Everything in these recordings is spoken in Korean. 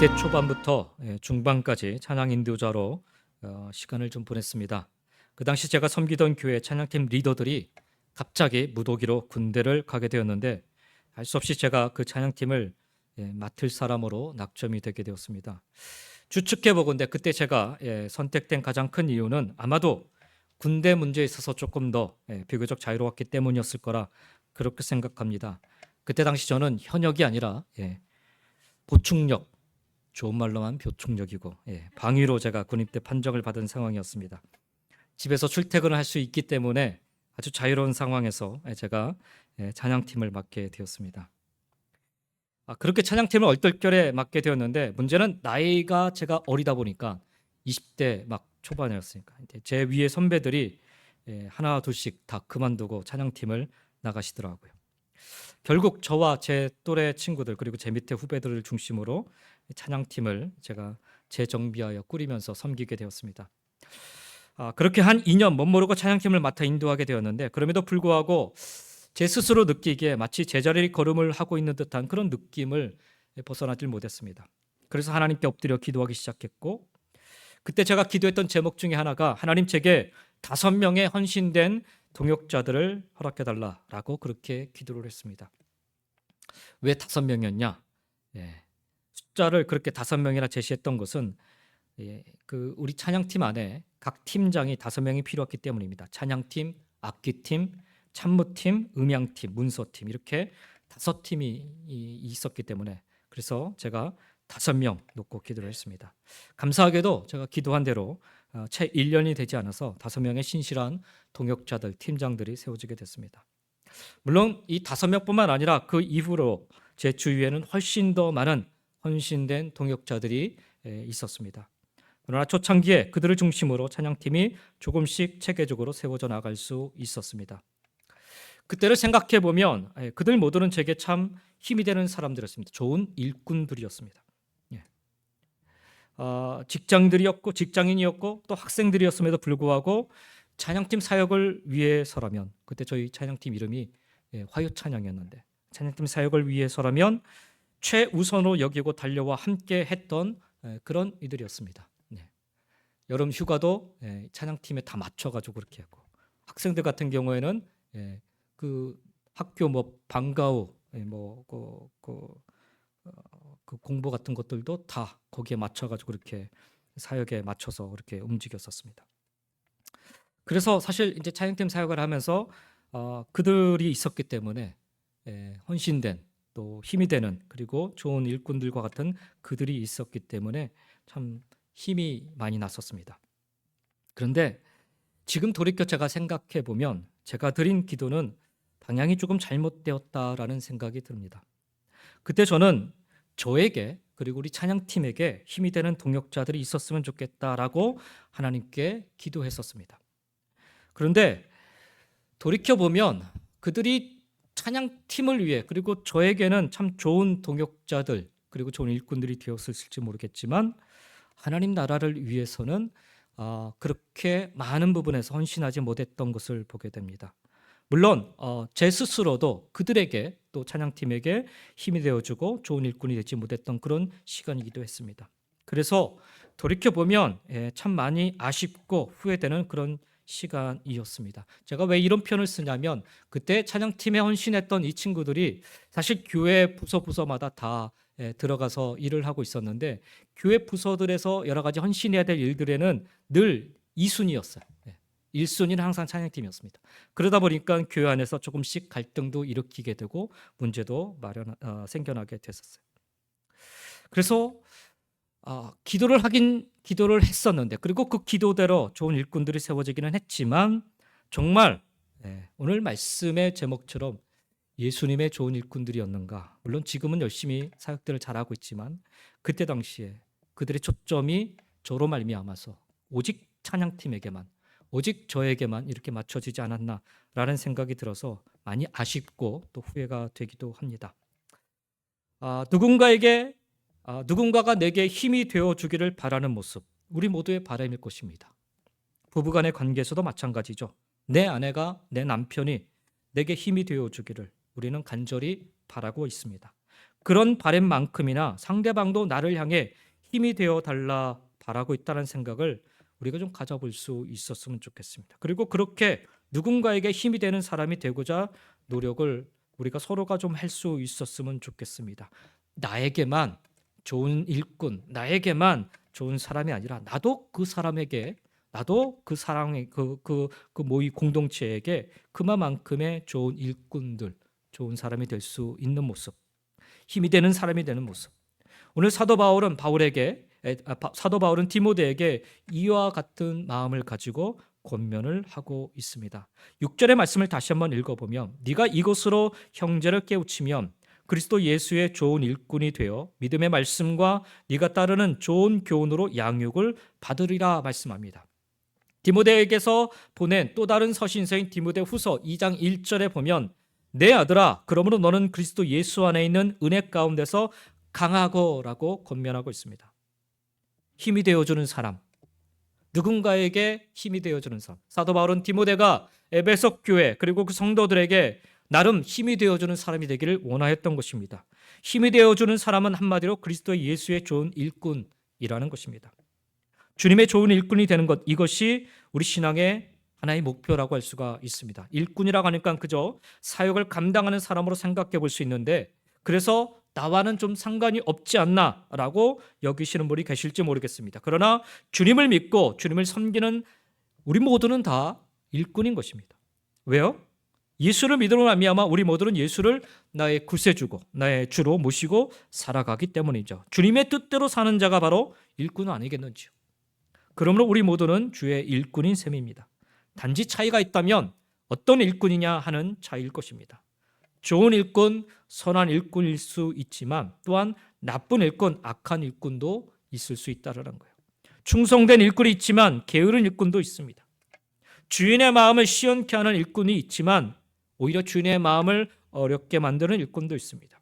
20대 초반부터 중반까지 찬양 인도자로 시간을 좀 보냈습니다. 그 당시 제가 섬기던 교회 찬양팀 리더들이 갑자기 무더기로 군대를 가게 되었는데 알 수 없이 제가 그 찬양팀을 맡을 사람으로 낙점이 되게 되었습니다. 추측해 보건대 그때 제가 선택된 가장 큰 이유는 아마도 군대 문제에 있어서 조금 더 비교적 자유로웠기 때문이었을 거라 그렇게 생각합니다. 그때 당시 저는 현역이 아니라 보충력, 좋은 말로 하면 보충력이고 방위로 제가 군입대 판정을 받은 상황이었습니다. 집에서 출퇴근을 할 수 있기 때문에 아주 자유로운 상황에서 제가 찬양팀을 맡게 되었습니다. 그렇게 찬양팀을 얼떨결에 맡게 되었는데 문제는 나이가 제가 어리다 보니까 20대 막 초반이었으니까 제 위에 선배들이 하나 둘씩 다 그만두고 찬양팀을 나가시더라고요. 결국 저와 제 또래 친구들 그리고 제 밑에 후배들을 중심으로 찬양팀을 제가 재정비하여 꾸리면서 섬기게 되었습니다. 그렇게 한 2년 멋모르고 찬양팀을 맡아 인도하게 되었는데 그럼에도 불구하고 제 스스로 느끼기에 마치 제자리 걸음을 하고 있는 듯한 그런 느낌을 벗어나질 못했습니다. 그래서 하나님께 엎드려 기도하기 시작했고 그때 제가 기도했던 제목 중에 하나가 하나님 제게 5명의 헌신된 동역자들을 허락해달라라고 그렇게 기도를 했습니다. 왜 5명이었냐? 숫자를 그렇게 5명이나 제시했던 것은 그 우리 찬양팀 안에 각 팀장이 5명이 필요했기 때문입니다. 찬양팀, 악기팀, 찬무팀, 음향팀, 문서팀 이렇게 5팀이 있었기 때문에 그래서 제가 5명 놓고 기도를 했습니다. 감사하게도 제가 기도한 대로 채 1년이 되지 않아서 5명의 신실한 동역자들, 팀장들이 세워지게 됐습니다. 물론 이 5명뿐만 아니라 그 이후로 제 주위에는 훨씬 더 많은 헌신된 동역자들이 있었습니다. 그러나 초창기에 그들을 중심으로 찬양팀이 조금씩 체계적으로 세워져 나갈 수 있었습니다. 그때를 생각해 보면 그들 모두는 제게 참 힘이 되는 사람들이었습니다. 좋은 일꾼들이었습니다. 직장들이었고 직장인이었고 또 학생들이었음에도 불구하고 찬양팀 사역을 위해서라면 그때 저희 찬양팀 이름이 화요찬양이었는데 찬양팀 사역을 위해서라면 최우선으로 여기고 달려와 함께 했던 그런 이들이었습니다. 여름 휴가도 찬양팀에 다 맞춰가지고 그렇게 했고 학생들 같은 경우에는 그 학교 뭐 방과 후 그 공부 같은 것들도 다 거기에 맞춰가지고 그렇게 사역에 맞춰서 그렇게 움직였었습니다. 그래서 사실 이제 찬양팀 사역을 하면서 그들이 있었기 때문에 헌신된 또 힘이 되는 그리고 좋은 일꾼들과 같은 그들이 있었기 때문에 참 힘이 많이 났었습니다. 그런데 지금 돌이켜 제가 생각해 보면 제가 드린 기도는 방향이 조금 잘못되었다라는 생각이 듭니다. 그때 저는 저에게 그리고 우리 찬양팀에게 힘이 되는 동역자들이 있었으면 좋겠다라고 하나님께 기도했었습니다. 그런데 돌이켜보면 그들이 찬양팀을 위해 그리고 저에게는 참 좋은 동역자들 그리고 좋은 일꾼들이 되었을지 모르겠지만 하나님 나라를 위해서는 그렇게 많은 부분에서 헌신하지 못했던 것을 보게 됩니다. 물론 제 스스로도 그들에게 또 찬양팀에게 힘이 되어주고 좋은 일꾼이 되지 못했던 그런 시간이기도 했습니다. 그래서 돌이켜보면 참 많이 아쉽고 후회되는 그런 시간이었습니다. 제가 왜 이런 표현을 쓰냐면 그때 찬양팀에 헌신했던 이 친구들이 사실 교회 부서마다 다 들어가서 일을 하고 있었는데 교회 부서들에서 여러 가지 헌신해야 될 일들에는 늘 2순위였어요. 1순위는 항상 찬양팀이었습니다. 그러다 보니까 교회 안에서 조금씩 갈등도 일으키게 되고 문제도 생겨나게 됐었어요. 그래서 기도를 했었는데 그리고 그 기도대로 좋은 일꾼들이 세워지기는 했지만 정말 오늘 말씀의 제목처럼 예수님의 좋은 일꾼들이었는가? 물론 지금은 열심히 사역들을 잘하고 있지만 그때 당시에 그들의 초점이 저로 말미암아서 오직 찬양팀에게만 오직 저에게만 이렇게 맞춰지지 않았나라는 생각이 들어서 많이 아쉽고 또 후회가 되기도 합니다. 누군가가 내게 힘이 되어주기를 바라는 모습 우리 모두의 바람일 것입니다. 부부간의 관계에서도 마찬가지죠. 내 아내가 내 남편이 내게 힘이 되어주기를 우리는 간절히 바라고 있습니다. 그런 바램만큼이나 상대방도 나를 향해 힘이 되어 달라 바라고 있다는 생각을 우리가 좀 가져볼 수 있었으면 좋겠습니다. 그리고 그렇게 누군가에게 힘이 되는 사람이 되고자 노력을 우리가 서로가 좀 할 수 있었으면 좋겠습니다. 나에게만 좋은 일꾼, 나에게만 좋은 사람이 아니라 나도 그 사람에게, 나도 그 사랑의 그 모의 공동체에게 그만큼의 좋은 일꾼들, 좋은 사람이 될 수 있는 모습, 힘이 되는 사람이 되는 모습. 오늘 사도 바울은 디모데에게 이와 같은 마음을 가지고 권면을 하고 있습니다. 6절의 말씀을 다시 한번 읽어보면 네가 이것으로 형제를 깨우치면 그리스도 예수의 좋은 일꾼이 되어 믿음의 말씀과 네가 따르는 좋은 교훈으로 양육을 받으리라 말씀합니다. 디모데에게서 보낸 또 다른 서신서인 디모데후서 2장 1절에 보면 내 아들아 그러므로 너는 그리스도 예수 안에 있는 은혜 가운데서 강하고라고 권면하고 있습니다. 힘이 되어주는 사람, 누군가에게 힘이 되어주는 사람. 사도 바울은 디모데가 에베소 교회 그리고 그 성도들에게 나름 힘이 되어주는 사람이 되기를 원하였던 것입니다. 힘이 되어주는 사람은 한마디로 그리스도 예수의 좋은 일꾼이라는 것입니다. 주님의 좋은 일꾼이 되는 것, 이것이 우리 신앙의 하나의 목표라고 할 수가 있습니다. 일꾼이라고 하니까 그저 사역을 감당하는 사람으로 생각해 볼 수 있는데 그래서 나와는 좀 상관이 없지 않나라고 여기시는 분이 계실지 모르겠습니다. 그러나 주님을 믿고 주님을 섬기는 우리 모두는 다 일꾼인 것입니다. 왜요? 예수를 믿으로 말미암아 우리 모두는 예수를 나의 구세주고 나의 주로 모시고 살아가기 때문이죠. 주님의 뜻대로 사는 자가 바로 일꾼 아니겠는지요. 그러므로 우리 모두는 주의 일꾼인 셈입니다. 단지 차이가 있다면 어떤 일꾼이냐 하는 차이일 것입니다. 좋은 일꾼, 선한 일꾼일 수 있지만 또한 나쁜 일꾼, 악한 일꾼도 있을 수 있다는 거예요. 충성된 일꾼이 있지만 게으른 일꾼도 있습니다. 주인의 마음을 시원케 하는 일꾼이 있지만 오히려 주인의 마음을 어렵게 만드는 일꾼도 있습니다.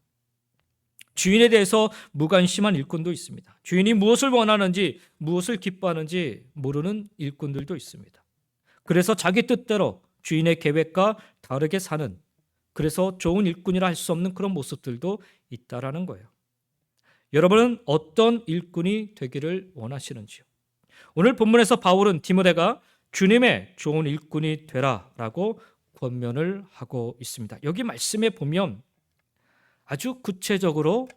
주인에 대해서 무관심한 일꾼도 있습니다. 주인이 무엇을 원하는지, 무엇을 기뻐하는지 모르는 일꾼들도 있습니다. 그래서 자기 뜻대로 주인의 계획과 다르게 사는, 그래서 좋은 일꾼이라 할 수 없는 그런 모습들도 있다라는 거예요. 여러분은 어떤 일꾼이 되기를 원하시는지요? 오늘 본문에서 바울은 디모데가 주님의 좋은 일꾼이 되라라고 권면을 하고 있습니다. 여기 말씀에 보면 아주 구체적으로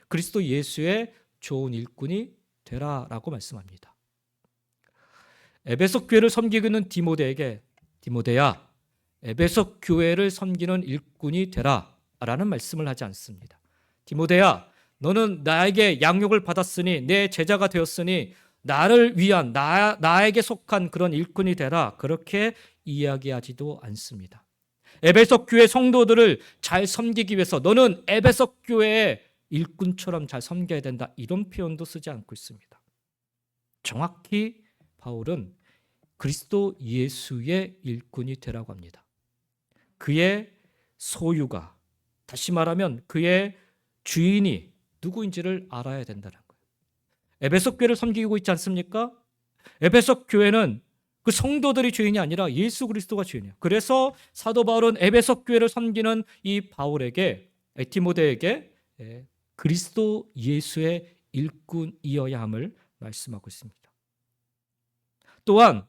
그리스도 예수의 좋은 일꾼이 되라라고 말씀합니다. 에베소 교회를 섬기고 있는 디모데에게 디모데야 에베소 교회를 섬기는 일꾼이 되라라는 말씀을 하지 않습니다. 디모데야 너는 나에게 양육을 받았으니 내 제자가 되었으니 나를 위한 나에게 속한 그런 일꾼이 되라 그렇게 이야기하지도 않습니다. 에베소 교회 성도들을 잘 섬기기 위해서 너는 에베소 교회의 일꾼처럼 잘 섬겨야 된다 이런 표현도 쓰지 않고 있습니다. 정확히 바울은 그리스도 예수의 일꾼이 되라고 합니다. 그의 소유가, 다시 말하면 그의 주인이 누구인지를 알아야 된다는 거예요. 에베소 교회를 섬기고 있지 않습니까? 에베소 교회는 그 성도들이 주인이 아니라 예수 그리스도가 주인이에요. 그래서 사도 바울은 에베소 교회를 섬기는 이 바울에게, 디모데에게 그리스도 예수의 일꾼이어야 함을 말씀하고 있습니다. 또한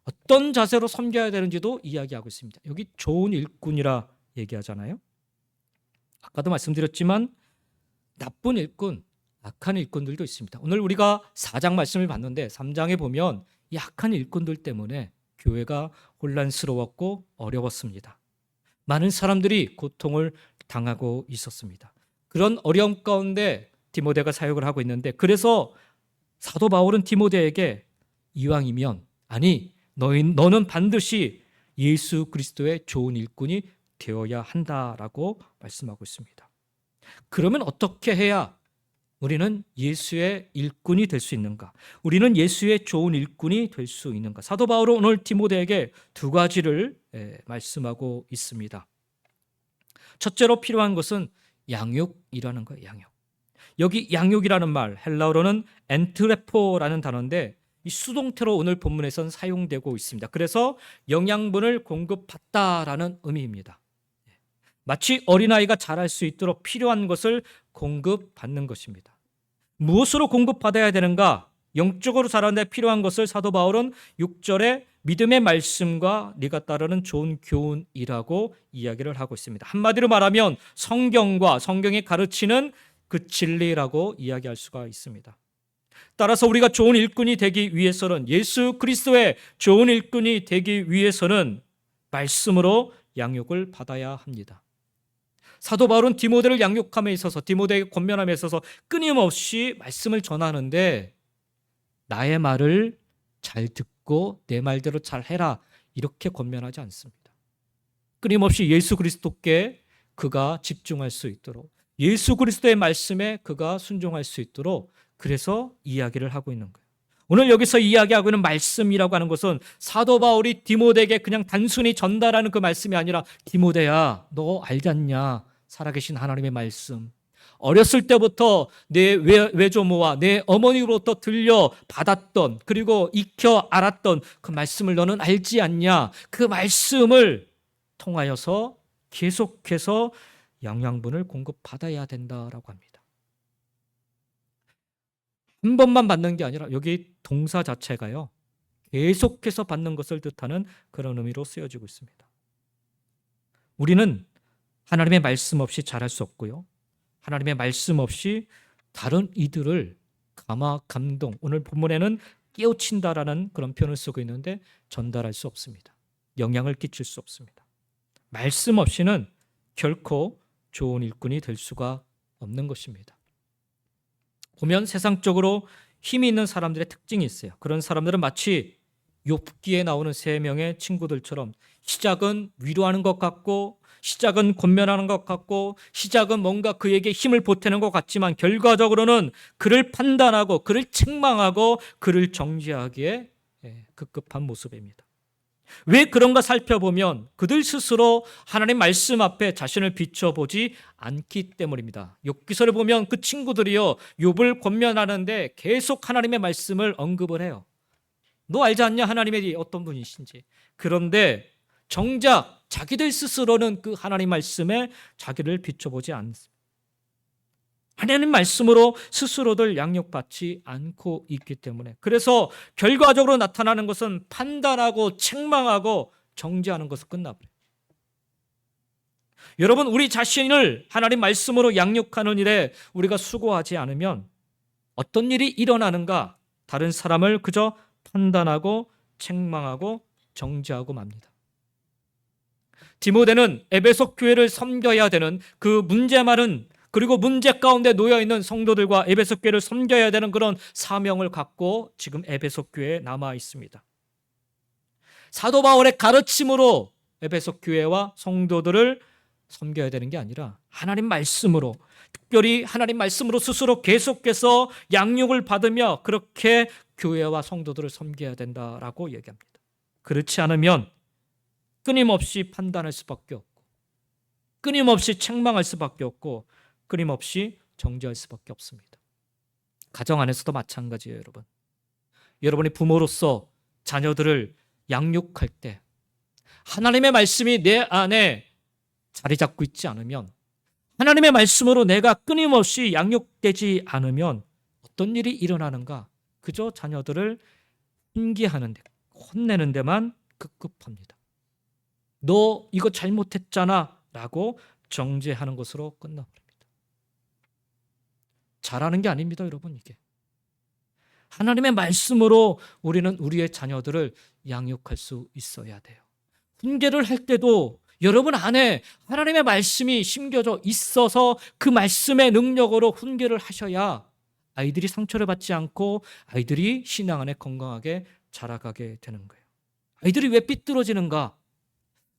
어떤 자세로 섬겨야 되는지도 이야기하고 있습니다. 여기 좋은 일꾼이라 얘기하잖아요. 아까도 말씀드렸지만 나쁜 일꾼, 악한 일꾼들도 있습니다. 오늘 우리가 4장 말씀을 봤는데 3장에 보면 이 악한 일꾼들 때문에 교회가 혼란스러웠고 어려웠습니다. 많은 사람들이 고통을 당하고 있었습니다. 그런 어려움 가운데 디모데가 사역을 하고 있는데 그래서 사도 바울은 디모데에게 이왕이면 아니 너는 반드시 예수 그리스도의 좋은 일꾼이 되어야 한다라고 말씀하고 있습니다. 그러면 어떻게 해야 우리는 예수의 일꾼이 될 수 있는가? 우리는 예수의 좋은 일꾼이 될 수 있는가? 사도 바울은 오늘 디모데에게 두 가지를 말씀하고 있습니다. 첫째로 필요한 것은 양육이라는 거예요. 양육. 여기 양육이라는 말 헬라어로는 엔트레포라는 단어인데 이 수동태로 오늘 본문에선 사용되고 있습니다. 그래서 영양분을 공급받다라는 의미입니다. 마치 어린아이가 자랄 수 있도록 필요한 것을 공급받는 것입니다. 무엇으로 공급받아야 되는가? 영적으로 자라는데 필요한 것을 사도 바울은 6절에 믿음의 말씀과 네가 따르는 좋은 교훈이라고 이야기를 하고 있습니다. 한마디로 말하면 성경과 성경이 가르치는 그 진리라고 이야기할 수가 있습니다. 따라서 우리가 좋은 일꾼이 되기 위해서는, 예수 그리스도의 좋은 일꾼이 되기 위해서는 말씀으로 양육을 받아야 합니다. 사도 바울은 디모데를 양육함에 있어서, 디모데에게 권면함에 있어서 끊임없이 말씀을 전하는데 나의 말을 잘 듣고 내 말대로 잘 해라, 이렇게 권면하지 않습니다. 끊임없이 예수 그리스도께 그가 집중할 수 있도록, 예수 그리스도의 말씀에 그가 순종할 수 있도록, 그래서 이야기를 하고 있는 거예요. 오늘 여기서 이야기하고 있는 말씀이라고 하는 것은 사도 바울이 디모데에게 그냥 단순히 전달하는 그 말씀이 아니라, 디모데야, 너 알지 않냐? 살아계신 하나님의 말씀. 어렸을 때부터 내 외조모와 내 어머니로부터 들려받았던, 그리고 익혀 알았던 그 말씀을 너는 알지 않냐? 그 말씀을 통하여서 계속해서 영양분을 공급받아야 된다라고 합니다. 한 번만 받는 게 아니라 여기 동사 자체가요, 계속해서 받는 것을 뜻하는 그런 의미로 쓰여지고 있습니다. 우리는 하나님의 말씀 없이 자랄 수 없고요, 하나님의 말씀 없이 다른 이들을 감동, 오늘 본문에는 깨우친다라는 그런 표현을 쓰고 있는데 전달할 수 없습니다. 영향을 끼칠 수 없습니다. 말씀 없이는 결코 좋은 일꾼이 될 수가 없는 것입니다. 보면 세상적으로 힘이 있는 사람들의 특징이 있어요. 그런 사람들은 마치 욥기에 나오는 세 명의 친구들처럼 시작은 위로하는 것 같고, 시작은 권면하는 것 같고, 시작은 뭔가 그에게 힘을 보태는 것 같지만 결과적으로는 그를 판단하고 그를 책망하고 그를 정죄하기에 급급한 모습입니다. 왜 그런가 살펴보면 그들 스스로 하나님 말씀 앞에 자신을 비춰보지 않기 때문입니다. 욥기서를 보면 그 친구들이요, 욥을 권면하는데 계속 하나님의 말씀을 언급을 해요. 너 알지 않냐? 하나님의 어떤 분이신지. 그런데 정작 자기들 스스로는 그 하나님 말씀에 자기를 비춰보지 않습니다. 하나님 말씀으로 스스로들 양육받지 않고 있기 때문에, 그래서 결과적으로 나타나는 것은 판단하고 책망하고 정죄하는 것으로 끝나버려요. 여러분, 우리 자신을 하나님 말씀으로 양육하는 일에 우리가 수고하지 않으면 어떤 일이 일어나는가? 다른 사람을 그저 판단하고 책망하고 정죄하고 맙니다. 디모데는 에베소 교회를 섬겨야 되는 그 문제 많은, 그리고 문제 가운데 놓여있는 성도들과 에베소 교회를 섬겨야 되는 그런 사명을 갖고 지금 에베소 교회에 남아 있습니다. 사도 바울의 가르침으로 에베소 교회와 성도들을 섬겨야 되는 게 아니라 하나님 말씀으로, 특별히 하나님 말씀으로 스스로 계속해서 양육을 받으며 그렇게 교회와 성도들을 섬겨야 된다라고 얘기합니다. 그렇지 않으면 끊임없이 판단할 수밖에 없고, 끊임없이 책망할 수밖에 없고, 끊임없이 정죄할 수밖에 없습니다. 가정 안에서도 마찬가지예요, 여러분. 여러분이 부모로서 자녀들을 양육할 때 하나님의 말씀이 내 안에 자리 잡고 있지 않으면, 하나님의 말씀으로 내가 끊임없이 양육되지 않으면 어떤 일이 일어나는가? 그저 자녀들을 훈계하는 데, 혼내는 데만 급급합니다. 너 이거 잘못했잖아 라고 정죄하는 것으로 끝나버립니다. 잘하는 게 아닙니다, 여러분. 이게 하나님의 말씀으로 우리는 우리의 자녀들을 양육할 수 있어야 돼요. 훈계를 할 때도 여러분 안에 하나님의 말씀이 심겨져 있어서 그 말씀의 능력으로 훈계를 하셔야 아이들이 상처를 받지 않고 아이들이 신앙 안에 건강하게 자라가게 되는 거예요. 아이들이 왜 삐뚤어지는가?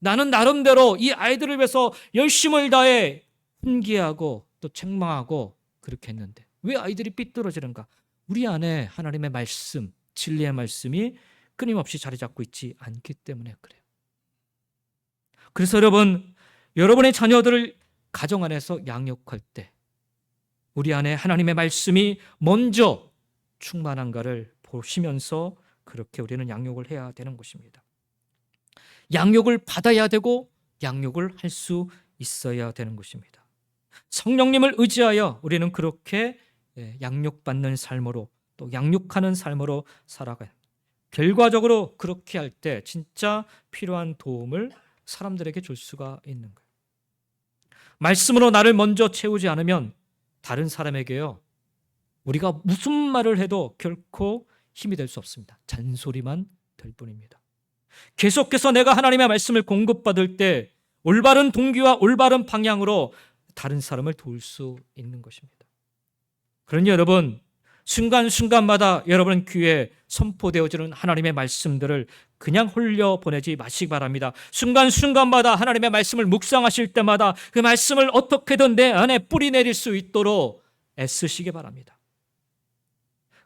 나는 나름대로 이 아이들을 위해서 열심을 다해 훈계하고 또 책망하고 그렇게 했는데 왜 아이들이 삐뚤어지는가? 우리 안에 하나님의 말씀, 진리의 말씀이 끊임없이 자리 잡고 있지 않기 때문에 그래요. 그래서 여러분의 자녀들을 가정 안에서 양육할 때 우리 안에 하나님의 말씀이 먼저 충만한가를 보시면서 그렇게 우리는 양육을 해야 되는 것입니다. 양육을 받아야 되고 양육을 할 수 있어야 되는 것입니다. 성령님을 의지하여 우리는 그렇게 양육받는 삶으로 또 양육하는 삶으로 살아가요. 결과적으로 그렇게 할 때 진짜 필요한 도움을 사람들에게 줄 수가 있는 거예요. 말씀으로 나를 먼저 채우지 않으면 다른 사람에게요, 우리가 무슨 말을 해도 결코 힘이 될 수 없습니다. 잔소리만 될 뿐입니다. 계속해서 내가 하나님의 말씀을 공급받을 때 올바른 동기와 올바른 방향으로 다른 사람을 도울 수 있는 것입니다. 그러니 여러분, 순간순간마다 여러분 귀에 선포되어지는 하나님의 말씀들을 그냥 홀려보내지 마시기 바랍니다. 순간순간마다 하나님의 말씀을 묵상하실 때마다 그 말씀을 어떻게든 내 안에 뿌리 내릴 수 있도록 애쓰시기 바랍니다.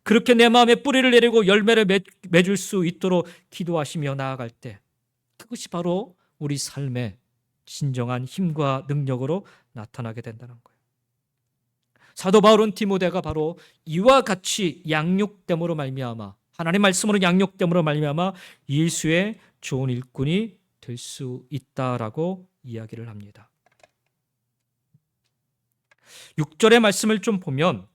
그렇게 내 마음에 뿌리를 내리고 열매를 맺을 수 있도록 기도하시며 나아갈 때 그것이 바로 우리 삶의 진정한 힘과 능력으로 나타나게 된다는 거예요. 사도 바울은 디모데가 바로 이와 같이 양육됨으로 말미암아, 하나님의 말씀으로 양육됨으로 말미암아 예수의 좋은 일꾼이 될 수 있다라고 이야기를 합니다. 6절의 말씀을 좀 보면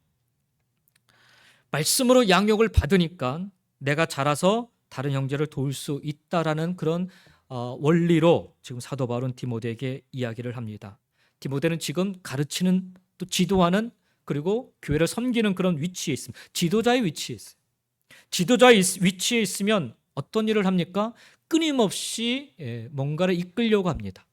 말씀으로 양육을 받으니까 내가 자라서 다른 형제를 도울 수 있다라는 그런 원리로 지금 사도 바울은 디모데에게 이야기를 합니다. 디모데는 지금 가르치는, 또 지도하는, 그리고 교회를 섬기는 그런 위치에 있습니다. 지도자의 위치에 있어요. 지도자의 위치에 있으면 어떤 일을 합니까? 끊임없이 뭔가를 이끌려고 합니다.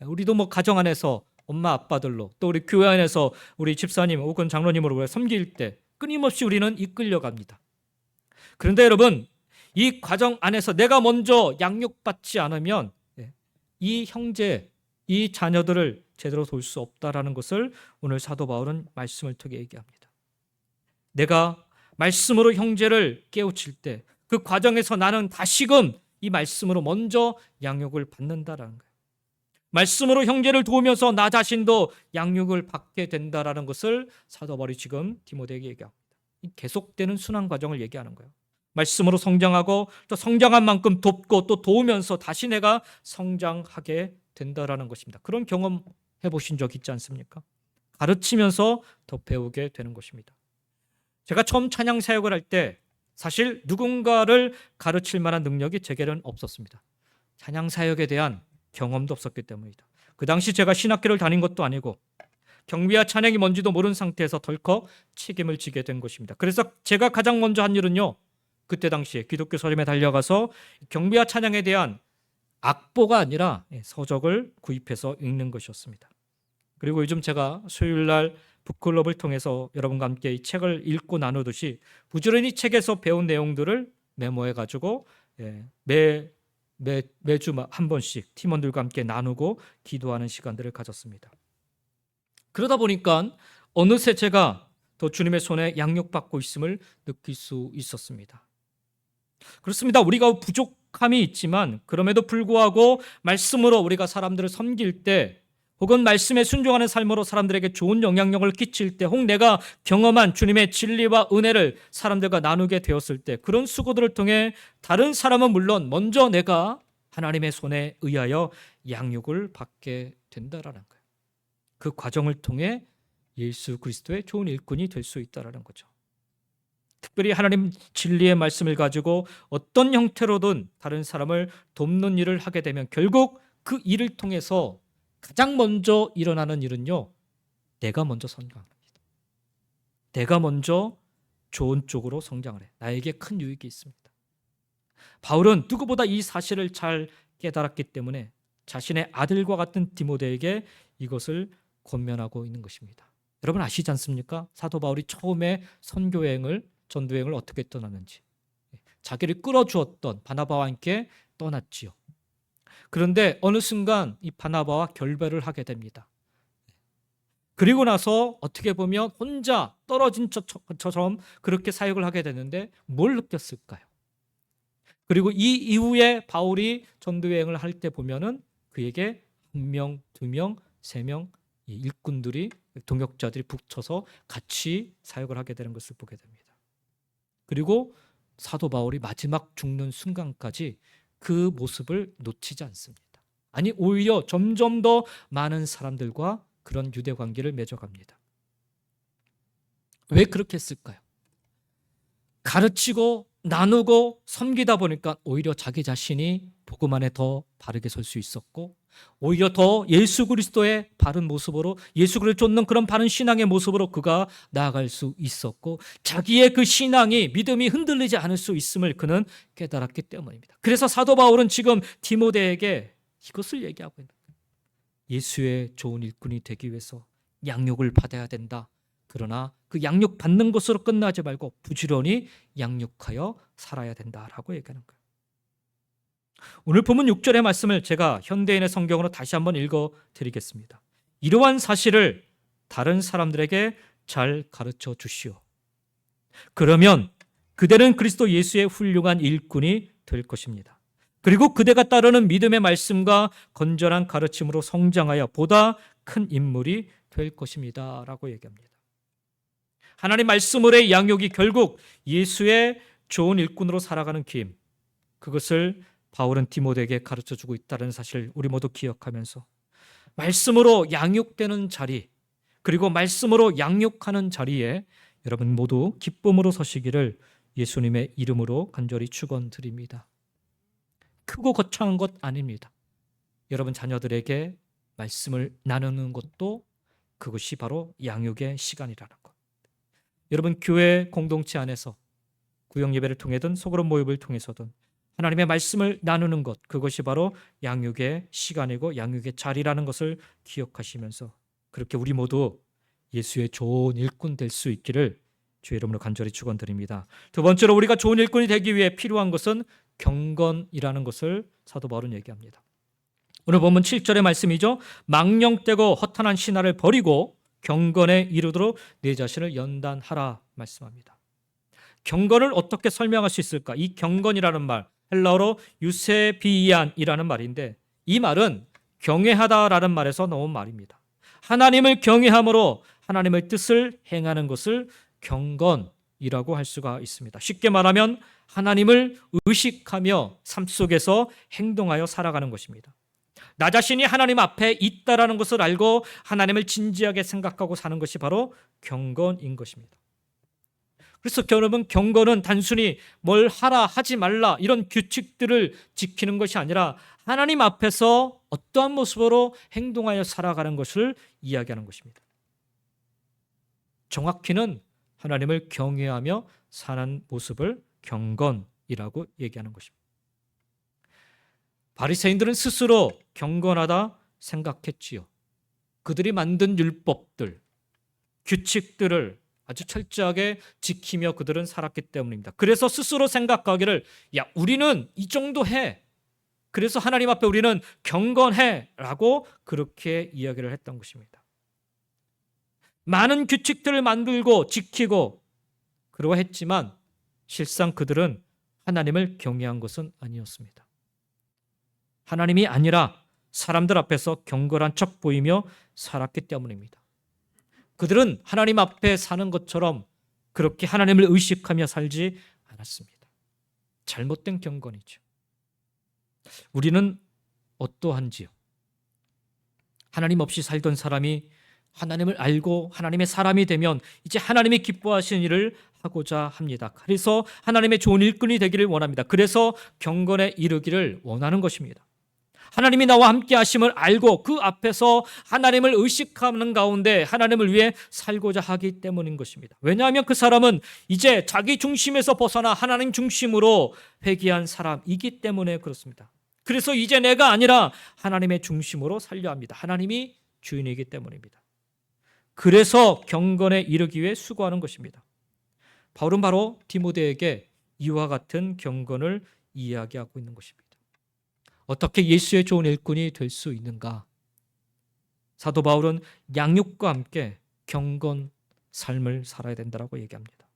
우리도 뭐 가정 안에서 엄마 아빠들로, 또 우리 교회 안에서 우리 집사님 혹은 장로님으로 섬길 때 끊임없이 우리는 이끌려갑니다. 그런데 여러분, 이 과정 안에서 내가 먼저 양육받지 않으면 이 형제, 이 자녀들을 제대로 돌 수 없다라는 것을 오늘 사도 바울은 말씀을 통해 얘기합니다. 내가 말씀으로 형제를 깨우칠 때 그 과정에서 나는 다시금 이 말씀으로 먼저 양육을 받는다라는 거예요. 말씀으로 형제를 도우면서 나 자신도 양육을 받게 된다라는 것을 사도 바울이 지금 디모데에게 얘기합니다. 이 계속되는 순환 과정을 얘기하는 거예요. 말씀으로 성장하고 또 성장한 만큼 돕고 또 도우면서 다시 내가 성장하게 된다라는 것입니다. 그런 경험 해보신 적 있지 않습니까? 가르치면서 더 배우게 되는 것입니다. 제가 처음 찬양 사역을 할 때 사실 누군가를 가르칠 만한 능력이 제게는 없었습니다. 찬양 사역에 대한 경험도 없었기 때문이다. 그 당시 제가 신학교를 다닌 것도 아니고 경비와 찬양이 뭔지도 모르는 상태에서 덜컥 책임을 지게 된 것입니다. 그래서 제가 가장 먼저 한 일은요, 그때 당시에 기독교 서점에 달려가서 경비와 찬양에 대한 악보가 아니라 서적을 구입해서 읽는 것이었습니다. 그리고 요즘 제가 수요일날 북클럽을 통해서 여러분과 함께 이 책을 읽고 나누듯이 부지런히 책에서 배운 내용들을 메모해가지고 매주 한 번씩 팀원들과 함께 나누고 기도하는 시간들을 가졌습니다. 그러다 보니까 어느새 제가 더 주님의 손에 양육받고 있음을 느낄 수 있었습니다. 그렇습니다. 우리가 부족함이 있지만 그럼에도 불구하고 말씀으로 우리가 사람들을 섬길 때 혹은 말씀에 순종하는 삶으로 사람들에게 좋은 영향력을 끼칠 때 혹 내가 경험한 주님의 진리와 은혜를 사람들과 나누게 되었을 때 그런 수고들을 통해 다른 사람은 물론 먼저 내가 하나님의 손에 의하여 양육을 받게 된다라는 거예요. 그 과정을 통해 예수 그리스도의 좋은 일꾼이 될 수 있다라는 거죠. 특별히 하나님 진리의 말씀을 가지고 어떤 형태로든 다른 사람을 돕는 일을 하게 되면 결국 그 일을 통해서 가장 먼저 일어나는 일은요, 내가 먼저 성장합니다. 내가 먼저 좋은 쪽으로 성장을 해. 나에게 큰 유익이 있습니다. 바울은 누구보다 이 사실을 잘 깨달았기 때문에 자신의 아들과 같은 디모데에게 이것을 권면하고 있는 것입니다. 여러분 아시지 않습니까? 사도 바울이 처음에 전도여행을 어떻게 떠났는지. 자기를 끌어주었던 바나바와 함께 떠났지요. 그런데 어느 순간 이 바나바와 결별을 하게 됩니다. 그리고 나서 어떻게 보면 혼자 떨어진 것처럼 그렇게 사역을 하게 되는데 뭘 느꼈을까요? 그리고 이 이후에 바울이 전도여행을 할 때 보면은 그에게 1명, 2명, 3명 일꾼들이, 동역자들이 북쳐서 같이 사역을 하게 되는 것을 보게 됩니다. 그리고 사도 바울이 마지막 죽는 순간까지 그 모습을 놓치지 않습니다. 아니, 오히려 점점 더 많은 사람들과 그런 유대 관계를 맺어갑니다. 왜 그렇게 했을까요? 가르치고 나누고 섬기다 보니까 오히려 자기 자신이 복음 안에 더 바르게 설 수 있었고, 오히려 더 예수 그리스도의 바른 모습으로, 예수 그리스도를 쫓는 그런 바른 신앙의 모습으로 그가 나아갈 수 있었고, 자기의 그 신앙이, 믿음이 흔들리지 않을 수 있음을 그는 깨달았기 때문입니다. 그래서 사도 바울은 지금 디모데에게 이것을 얘기하고 있는 거예요. 예수의 좋은 일꾼이 되기 위해서 양육을 받아야 된다. 그러나 그 양육 받는 것으로 끝나지 말고 부지런히 양육하여 살아야 된다라고 얘기하는 거예요. 오늘 본문 6절의 말씀을 제가 현대인의 성경으로 다시 한번 읽어드리겠습니다. 이러한 사실을 다른 사람들에게 잘 가르쳐 주시오. 그러면 그대는 그리스도 예수의 훌륭한 일꾼이 될 것입니다. 그리고 그대가 따르는 믿음의 말씀과 건전한 가르침으로 성장하여 보다 큰 인물이 될 것입니다 라고 얘기합니다. 하나님 말씀으로의 양육이 결국 예수의 좋은 일꾼으로 살아가는 길, 그것을 바울은 디모데에게 가르쳐주고 있다는 사실 우리 모두 기억하면서 말씀으로 양육되는 자리, 그리고 말씀으로 양육하는 자리에 여러분 모두 기쁨으로 서시기를 예수님의 이름으로 간절히 축원드립니다. 크고 거창한 것 아닙니다. 여러분 자녀들에게 말씀을 나누는 것도 그것이 바로 양육의 시간이라는 것. 여러분 교회 공동체 안에서 구역 예배를 통해든 소그룹 모임을 통해서든 하나님의 말씀을 나누는 것, 그것이 바로 양육의 시간이고 양육의 자리라는 것을 기억하시면서 그렇게 우리 모두 예수의 좋은 일꾼 될 수 있기를 주의 이름으로 간절히 축원드립니다. 두 번째로 우리가 좋은 일꾼이 되기 위해 필요한 것은 경건이라는 것을 사도 바울은 얘기합니다. 오늘 본문 7절의 말씀이죠. 망령되고 허탄한 신화를 버리고 경건에 이르도록 내 자신을 연단하라 말씀합니다. 경건을 어떻게 설명할 수 있을까? 이 경건이라는 말, 헬라어로 유세비안이라는 말인데 이 말은 경외하다라는 말에서 나온 말입니다. 하나님을 경외함으로 하나님의 뜻을 행하는 것을 경건이라고 할 수가 있습니다. 쉽게 말하면 하나님을 의식하며 삶 속에서 행동하여 살아가는 것입니다. 나 자신이 하나님 앞에 있다라는 것을 알고 하나님을 진지하게 생각하고 사는 것이 바로 경건인 것입니다. 그래서 여러분 경건은 단순히 뭘 하라 하지 말라 이런 규칙들을 지키는 것이 아니라 하나님 앞에서 어떠한 모습으로 행동하여 살아가는 것을 이야기하는 것입니다. 정확히는 하나님을 경외하며 사는 모습을 경건이라고 얘기하는 것입니다. 바리새인들은 스스로 경건하다 생각했지요. 그들이 만든 율법들, 규칙들을 아주 철저하게 지키며 그들은 살았기 때문입니다. 그래서 스스로 생각하기를 야, 우리는 이 정도 해. 그래서 하나님 앞에 우리는 경건해 라고 그렇게 이야기를 했던 것입니다. 많은 규칙들을 만들고 지키고 그러고 했지만 실상 그들은 하나님을 경외한 것은 아니었습니다. 하나님이 아니라 사람들 앞에서 경건한 척 보이며 살았기 때문입니다. 그들은 하나님 앞에 사는 것처럼 그렇게 하나님을 의식하며 살지 않았습니다. 잘못된 경건이죠. 우리는 어떠한지요? 하나님 없이 살던 사람이 하나님을 알고 하나님의 사람이 되면 이제 하나님이 기뻐하시는 일을 하고자 합니다. 그래서 하나님의 좋은 일꾼이 되기를 원합니다. 그래서 경건에 이르기를 원하는 것입니다. 하나님이 나와 함께 하심을 알고 그 앞에서 하나님을 의식하는 가운데 하나님을 위해 살고자 하기 때문인 것입니다. 왜냐하면 그 사람은 이제 자기 중심에서 벗어나 하나님 중심으로 회귀한 사람이기 때문에 그렇습니다. 그래서 이제 내가 아니라 하나님의 중심으로 살려 합니다. 하나님이 주인이기 때문입니다. 그래서 경건에 이르기 위해 수고하는 것입니다. 바울은 바로 디모데에게 이와 같은 경건을 이야기하고 있는 것입니다. 어떻게 예수의 좋은 일꾼이 될 수 있는가? 사도 바울은 양육과 함께 경건 삶을 살아야 된다고 얘기합니다.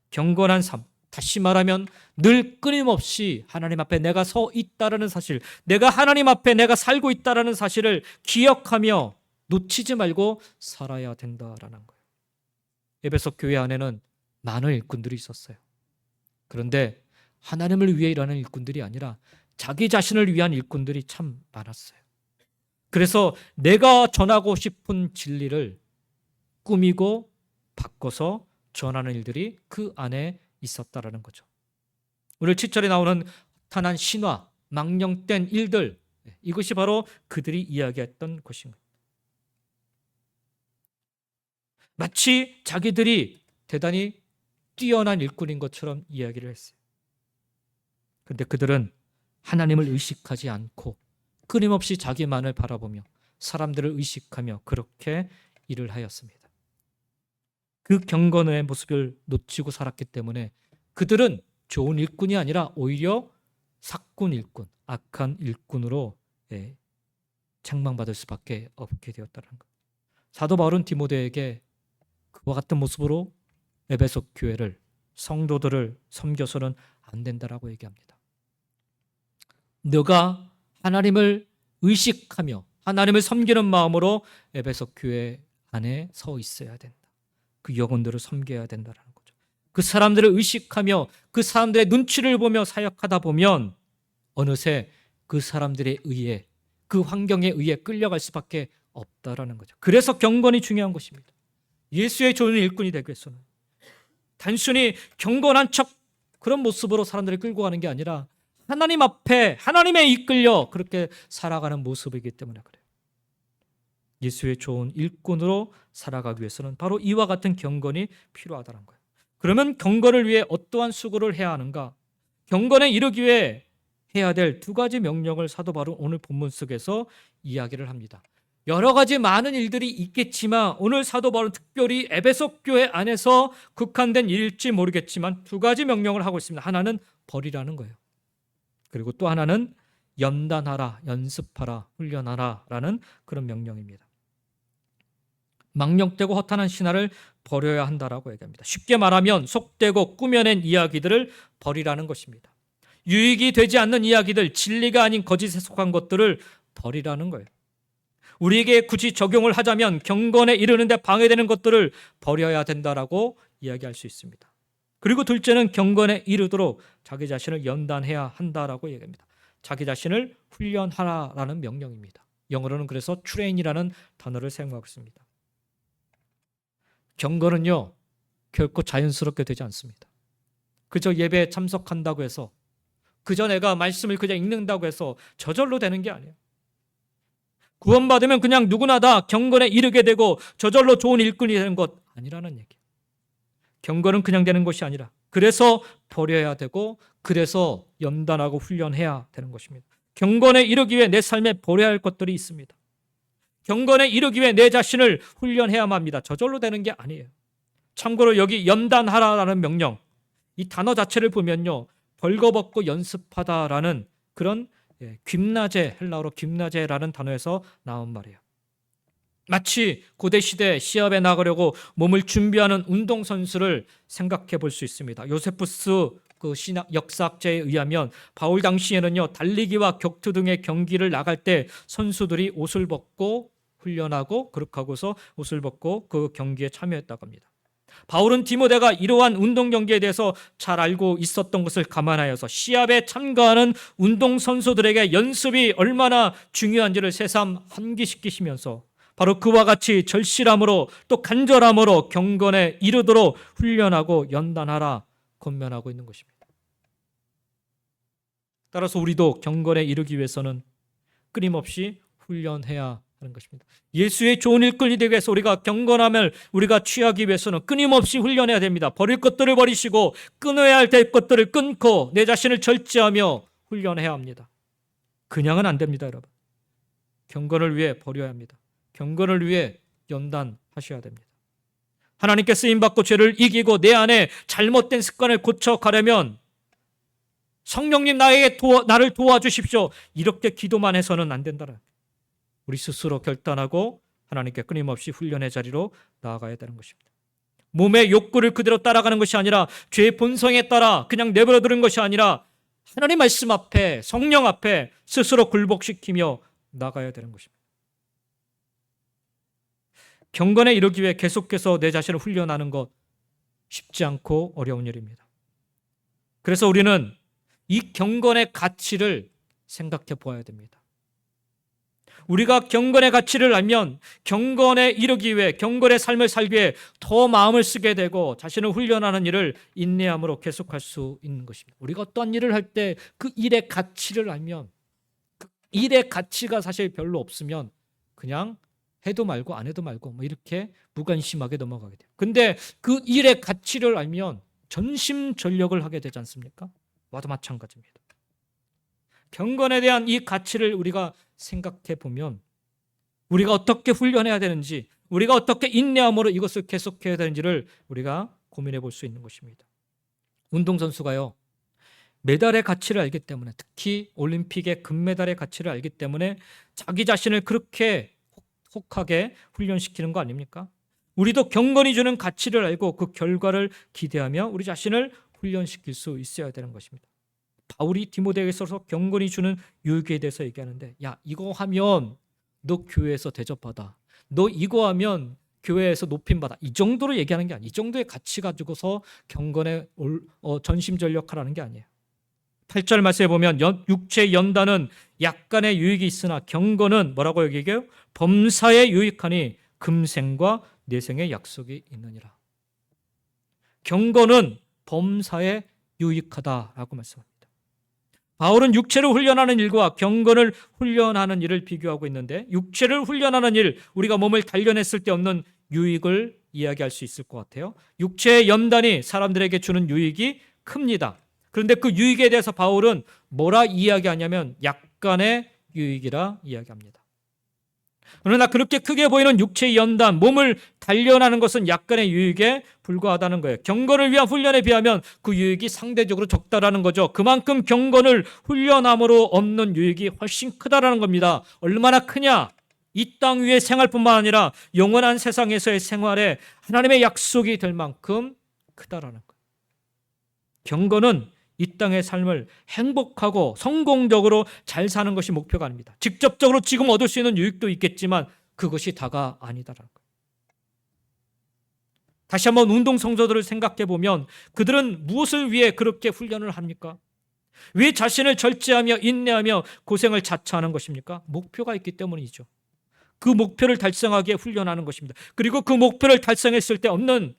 경건한 삶, 다시 말하면 늘 끊임없이 하나님 앞에 내가 서 있다라는 사실, 내가 하나님 앞에 내가 살고 있다라는 사실을 기억하며 놓치지 말고 살아야 된다라는 거예요. 에베소 교회 안에는 많은 일꾼들이 있었어요. 그런데 하나님을 위해 일하는 일꾼들이 아니라 자기 자신을 위한 일꾼들이 참 많았어요. 그래서 내가 전하고 싶은 진리를 꾸미고 바꿔서 전하는 일들이 그 안에 있었다라는 거죠. 오늘 7절에 나오는 탄한 신화, 망령된 일들, 이것이 바로 그들이 이야기했던 것인 거예요. 마치 자기들이 대단히 뛰어난 일꾼인 것처럼 이야기를 했어요. 그런데 그들은 하나님을 의식하지 않고 끊임없이 자기만을 바라보며 사람들을 의식하며 그렇게 일을 하였습니다. 그 경건의 모습을 놓치고 살았기 때문에 그들은 좋은 일꾼이 아니라 오히려 사꾼 일꾼, 악한 일꾼으로 책망받을 수밖에 없게 되었다는 것. 사도 바울은 디모데에게 그와 같은 모습으로 에베소 교회를, 성도들을 섬겨서는 안 된다라고 얘기합니다. 너가 하나님을 의식하며 하나님을 섬기는 마음으로 에베소 교회 안에 서 있어야 된다. 그 영혼들을 섬겨야 된다는 거죠. 그 사람들을 의식하며 그 사람들의 눈치를 보며 사역하다 보면 어느새 그 사람들에 의해, 그 환경에 의해 끌려갈 수밖에 없다라는 거죠. 그래서 경건이 중요한 것입니다. 예수의 좋은 일꾼이 되기 위해서는 단순히 경건한 척 그런 모습으로 사람들을 끌고 가는 게 아니라 하나님 앞에 하나님에 이끌려 그렇게 살아가는 모습이기 때문에 그래요. 예수의 좋은 일꾼으로 살아가기 위해서는 바로 이와 같은 경건이 필요하다는 거예요. 그러면 경건을 위해 어떠한 수고를 해야 하는가? 경건에 이르기 위해 해야 될 두 가지 명령을 사도 바울은 오늘 본문 속에서 이야기를 합니다. 여러 가지 많은 일들이 있겠지만 오늘 사도 바울은 특별히 에베소 교회 안에서 국한된 일일지 모르겠지만 두 가지 명령을 하고 있습니다. 하나는 버리라는 거예요. 그리고 또 하나는 연단하라, 연습하라, 훈련하라 라는 그런 명령입니다. 망령되고 허탄한 신화를 버려야 한다라고 얘기합니다. 쉽게 말하면 속되고 꾸며낸 이야기들을 버리라는 것입니다. 유익이 되지 않는 이야기들, 진리가 아닌 거짓에 속한 것들을 버리라는 거예요. 우리에게 굳이 적용을 하자면 경건에 이르는데 방해되는 것들을 버려야 된다라고 이야기할 수 있습니다. 그리고 둘째는 경건에 이르도록 자기 자신을 연단해야 한다라고 얘기합니다. 자기 자신을 훈련하라라는 명령입니다. 영어로는 그래서 train이라는 단어를 사용하고 있습니다. 경건은요 결코 자연스럽게 되지 않습니다. 그저 예배에 참석한다고 해서, 그저 내가 말씀을 그냥 읽는다고 해서 저절로 되는 게 아니에요. 구원받으면 그냥 누구나 다 경건에 이르게 되고 저절로 좋은 일꾼이 되는 것 아니라는 얘기예요. 경건은 그냥 되는 것이 아니라 그래서 버려야 되고 그래서 연단하고 훈련해야 되는 것입니다. 경건에 이르기 위해 내 삶에 버려야 할 것들이 있습니다. 경건에 이르기 위해 내 자신을 훈련해야만 합니다. 저절로 되는 게 아니에요. 참고로 여기 연단하라라는 명령, 이 단어 자체를 보면요 벌거벗고 연습하다라는 그런 김나제, 헬라어로 김나제라는 단어에서 나온 말이에요. 마치 고대 시대 시합에 나가려고 몸을 준비하는 운동선수를 생각해 볼 수 있습니다. 요세푸스 그 역사학자에 의하면 바울 당시에는요 달리기와 격투 등의 경기를 나갈 때 선수들이 옷을 벗고 훈련하고 그렇게 하고서 옷을 벗고 그 경기에 참여했다고 합니다. 바울은 디모데가 이러한 운동 경기에 대해서 잘 알고 있었던 것을 감안하여서 시합에 참가하는 운동선수들에게 연습이 얼마나 중요한지를 새삼 환기시키시면서 바로 그와 같이 절실함으로 또 간절함으로 경건에 이르도록 훈련하고 연단하라 권면하고 있는 것입니다. 따라서 우리도 경건에 이르기 위해서는 끊임없이 훈련해야 하는 것입니다. 예수의 좋은 일꾼이 되기 위해서 우리가 경건함을 우리가 취하기 위해서는 끊임없이 훈련해야 됩니다. 버릴 것들을 버리시고 끊어야 할 것들을 끊고 내 자신을 절제하며 훈련해야 합니다. 그냥은 안 됩니다, 여러분. 경건을 위해 버려야 합니다. 경건을 위해 연단하셔야 됩니다. 하나님께 쓰임받고 죄를 이기고 내 안에 잘못된 습관을 고쳐가려면 성령님 나를 도와주십시오. 이렇게 기도만 해서는 안 된다는, 우리 스스로 결단하고 하나님께 끊임없이 훈련의 자리로 나아가야 되는 것입니다. 몸의 욕구를 그대로 따라가는 것이 아니라 죄의 본성에 따라 그냥 내버려 두는 것이 아니라 하나님 말씀 앞에, 성령 앞에 스스로 굴복시키며 나가야 되는 것입니다. 경건에 이르기 위해 계속해서 내 자신을 훈련하는 것 쉽지 않고 어려운 일입니다. 그래서 우리는 이 경건의 가치를 생각해 보아야 됩니다. 우리가 경건의 가치를 알면 경건에 이르기 위해, 경건의 삶을 살기 위해 더 마음을 쓰게 되고 자신을 훈련하는 일을 인내함으로 계속할 수 있는 것입니다. 우리가 어떠한 일을 할 때 그 일의 가치를 알면, 그 일의 가치가 사실 별로 없으면 그냥 해도 말고 안 해도 말고 뭐 이렇게 무관심하게 넘어가게 돼요. 근데 그 일의 가치를 알면 전심전력을 하게 되지 않습니까? 와도 마찬가지입니다. 경건에 대한 이 가치를 우리가 생각해 보면 우리가 어떻게 훈련해야 되는지, 우리가 어떻게 인내함으로 이것을 계속해야 되는지를 우리가 고민해 볼 수 있는 것입니다. 운동선수가요, 메달의 가치를 알기 때문에, 특히 올림픽의 금메달의 가치를 알기 때문에 자기 자신을 그렇게 혹하게 훈련시키는 거 아닙니까? 우리도 경건이 주는 가치를 알고 그 결과를 기대하며 우리 자신을 훈련시킬 수 있어야 되는 것입니다. 바울이 디모데에게 써서 경건이 주는 유익에 대해서 얘기하는데, 야, 이거 하면 너 교회에서 대접받아, 너 이거 하면 교회에서 높임받아, 이 정도로 얘기하는 게 아니에요. 이 정도의 가치 가지고서 경건에 전심전력하라는 게 아니에요. 8절 말씀에 보면 육체의 연단은 약간의 유익이 있으나 경건은 뭐라고 얘기해요? 범사에 유익하니 금생과 내생의 약속이 있느니라. 경건은 범사에 유익하다라고 말씀합니다. 바울은 육체를 훈련하는 일과 경건을 훈련하는 일을 비교하고 있는데, 육체를 훈련하는 일, 우리가 몸을 단련했을 때 얻는 유익을 이야기할 수 있을 것 같아요. 육체의 연단이 사람들에게 주는 유익이 큽니다. 그런데 그 유익에 대해서 바울은 뭐라 이야기하냐면 약간의 유익이라 이야기합니다. 그러나 그렇게 크게 보이는 육체의 연단, 몸을 단련하는 것은 약간의 유익에 불과하다는 거예요. 경건을 위한 훈련에 비하면 그 유익이 상대적으로 적다라는 거죠. 그만큼 경건을 훈련함으로 얻는 유익이 훨씬 크다라는 겁니다. 얼마나 크냐? 이 땅 위의 생활뿐만 아니라 영원한 세상에서의 생활에 하나님의 약속이 될 만큼 크다라는 거예요. 경건은 이 땅의 삶을 행복하고 성공적으로 잘 사는 것이 목표가 아닙니다. 직접적으로 지금 얻을 수 있는 유익도 있겠지만 그것이 다가 아니다라는 거예요. 다시 한번 운동 선수들을 생각해 보면 그들은 무엇을 위해 그렇게 훈련을 합니까? 왜 자신을 절제하며 인내하며 고생을 자처하는 것입니까? 목표가 있기 때문이죠. 그 목표를 달성하기 위해 훈련하는 것입니다. 그리고 그 목표를 달성했을 때 얻는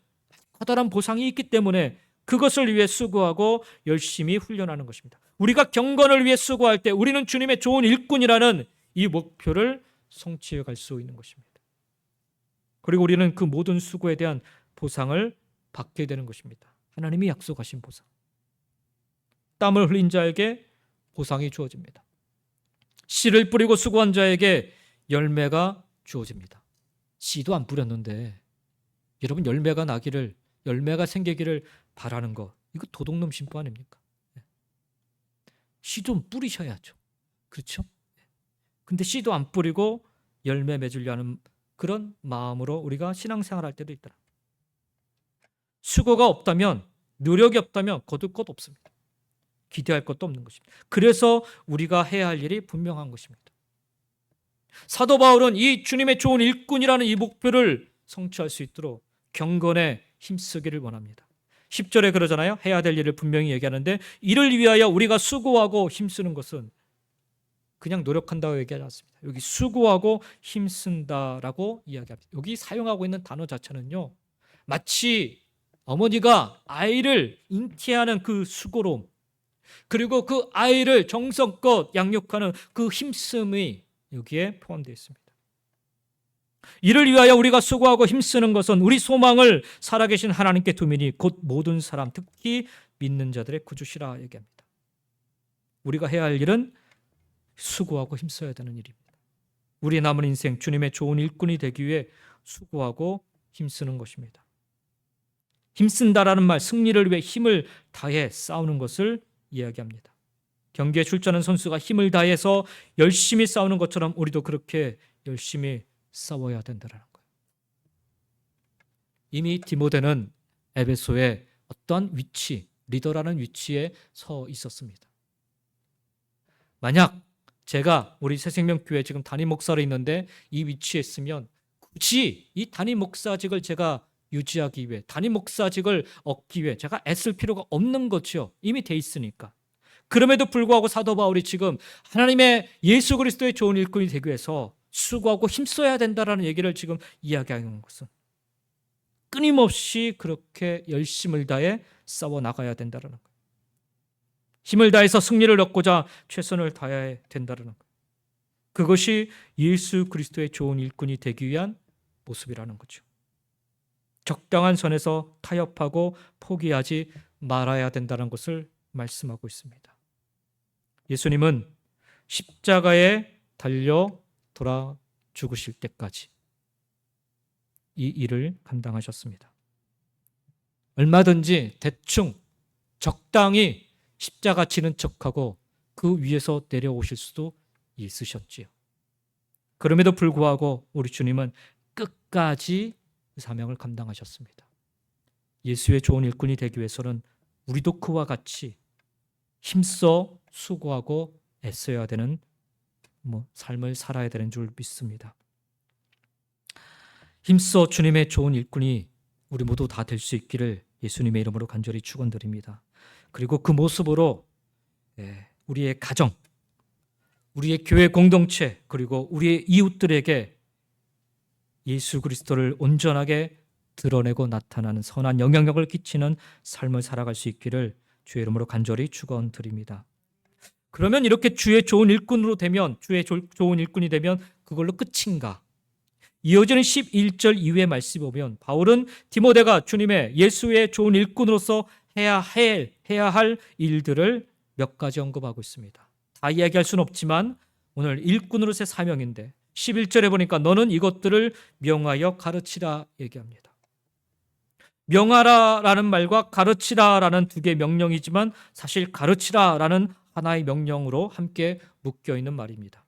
커다란 보상이 있기 때문에 그것을 위해 수고하고 열심히 훈련하는 것입니다. 우리가 경건을 위해 수고할 때 우리는 주님의 좋은 일꾼이라는 이 목표를 성취해 갈 수 있는 것입니다. 그리고 우리는 그 모든 수고에 대한 보상을 받게 되는 것입니다. 하나님이 약속하신 보상. 땀을 흘린 자에게 보상이 주어집니다. 씨를 뿌리고 수고한 자에게 열매가 주어집니다. 씨도 안 뿌렸는데 여러분 열매가 생기기를 바라는 거, 이거 도둑놈 심보 아닙니까? 씨 좀 뿌리셔야죠. 그렇죠? 근데 씨도 안 뿌리고 열매 맺으려는 그런 마음으로 우리가 신앙생활할 때도 있더라. 수고가 없다면, 노력이 없다면 거둘 것 없습니다. 기대할 것도 없는 것입니다. 그래서 우리가 해야 할 일이 분명한 것입니다. 사도 바울은 이 주님의 좋은 일꾼이라는 이 목표를 성취할 수 있도록 경건에 힘쓰기를 원합니다. 10절에 그러잖아요. 해야 될 일을 분명히 얘기하는데, 이를 위하여 우리가 수고하고 힘쓰는 것은 그냥 노력한다고 얘기하지 않습니다. 여기 수고하고 힘쓴다라고 이야기합니다. 여기 사용하고 있는 단어 자체는요, 마치 어머니가 아이를 잉태하는 그 수고로움, 그리고 그 아이를 정성껏 양육하는 그 힘씀이 여기에 포함되어 있습니다. 이를 위하여 우리가 수고하고 힘쓰는 것은 우리 소망을 살아계신 하나님께 두미니 곧 모든 사람, 특히 믿는 자들의 구주시라 얘기합니다. 우리가 해야 할 일은 수고하고 힘써야 되는 일입니다. 우리의 남은 인생 주님의 좋은 일꾼이 되기 위해 수고하고 힘쓰는 것입니다. 힘쓴다라는 말, 승리를 위해 힘을 다해 싸우는 것을 이야기합니다. 경기에 출전하는 선수가 힘을 다해서 열심히 싸우는 것처럼 우리도 그렇게 열심히 싸워야 된다는 거예요. 이미 디모데는 에베소의 어떠한 위치, 리더라는 위치에 서 있었습니다. 만약 제가 우리 새생명교회 지금 담임 목사로 있는데 이 위치에 있으면 굳이 이 담임 목사직을 제가 유지하기 위해, 담임 목사직을 얻기 위해 제가 애쓸 필요가 없는 거죠. 이미 돼 있으니까. 그럼에도 불구하고 사도 바울이 지금 하나님의 예수 그리스도의 좋은 일꾼이 되기 위해서 수고하고 힘써야 된다라는 얘기를 지금 이야기하는 것은 끊임없이 그렇게 열심을 다해 싸워 나가야 된다는 거예요. 힘을 다해서 승리를 얻고자 최선을 다해야 된다는 거예요. 그것이 예수 그리스도의 좋은 일꾼이 되기 위한 모습이라는 거죠. 적당한 선에서 타협하고 포기하지 말아야 된다는 것을 말씀하고 있습니다. 예수님은 십자가에 달려 돌아 죽으실 때까지 이 일을 감당하셨습니다. 얼마든지 대충 적당히 십자가 지는 척하고 그 위에서 내려오실 수도 있으셨지요. 그럼에도 불구하고 우리 주님은 끝까지 그 사명을 감당하셨습니다. 예수의 좋은 일꾼이 되기 위해서는 우리도 그와 같이 힘써 수고하고 애써야 되는 삶을 살아야 되는 줄 믿습니다. 힘써 주님의 좋은 일꾼이 우리 모두 다 될 수 있기를 예수님의 이름으로 간절히 축원드립니다. 그리고 그 모습으로 우리의 가정, 우리의 교회 공동체, 그리고 우리의 이웃들에게 예수 그리스도를 온전하게 드러내고 나타나는 선한 영향력을 끼치는 삶을 살아갈 수 있기를 주의 이름으로 간절히 축원드립니다. 그러면 이렇게 주의 좋은 일꾼으로 되면, 주의 좋은 일꾼이 되면 그걸로 끝인가? 이어지는 11절 이후의 말씀 보면 바울은 디모데가 주님의 예수의 좋은 일꾼으로서 해야 할 일들을 몇 가지 언급하고 있습니다. 다 이야기할 수는 없지만 오늘 일꾼으로서의 사명인데 11절에 보니까 너는 이것들을 명하여 가르치라 얘기합니다. 명하라라는 말과 가르치라라는 두 개의 명령이지만 사실 가르치라라는 하나의 명령으로 함께 묶여 있는 말입니다.